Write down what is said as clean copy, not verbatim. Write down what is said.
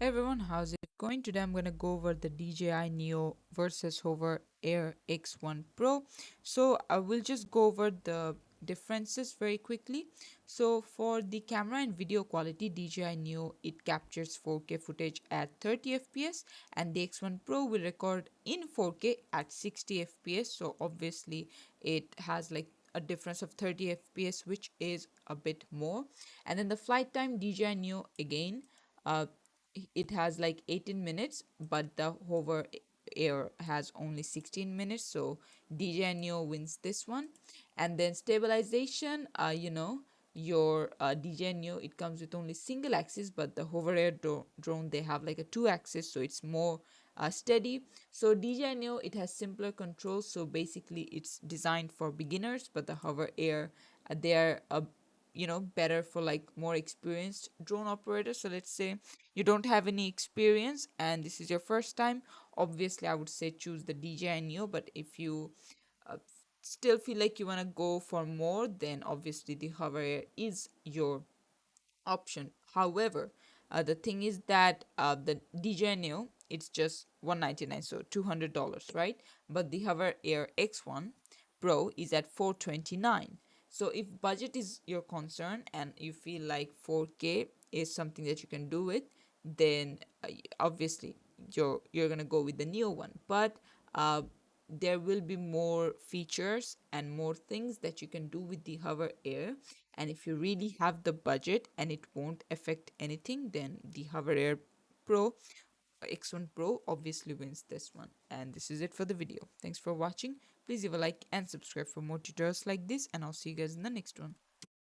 Hey everyone, how's it going? Today I'm gonna go over the DJI Neo versus HoverAir X1 Pro. So I will just go over the differences very quickly. So for the camera and video quality, DJI Neo it captures 4K footage at 30 FPS, and the X1 Pro will record in 4K at 60 FPS. So obviously it has like a difference of 30 FPS, which is a bit more. And then the flight time, DJI Neo again. Uh, it has like 18 minutes, but the hover air has only 16 minutes, so DJI Neo wins this one. And then stabilization, your DJI Neo it comes with only single axis, but the hover air drone they have like a two axis, so it's more steady. So DJI Neo it has simpler controls, so basically it's designed for beginners, but the hover air they are better for like more experienced drone operators. So let's say you don't have any experience and this is your first time, obviously I would say choose the DJI Neo. But if you uh, still feel like you want to go for more, then obviously the hover air is your option. However, the thing is that the DJI Neo it's just 199, so $200, right? But the Hover Air X1 Pro is at 429. So if budget is your concern and you feel like 4K is something that you can do with, then obviously you're gonna go with the Neo one. But uh, there will be more features and more things that you can do with the Hover Air. And if you really have the budget and it won't affect anything, then the Hover Air Pro X1 Pro obviously wins this one. And this is it for the video. Thanks for watching. Please leave a like and subscribe for more tutorials like this, and I'll see you guys in the next one.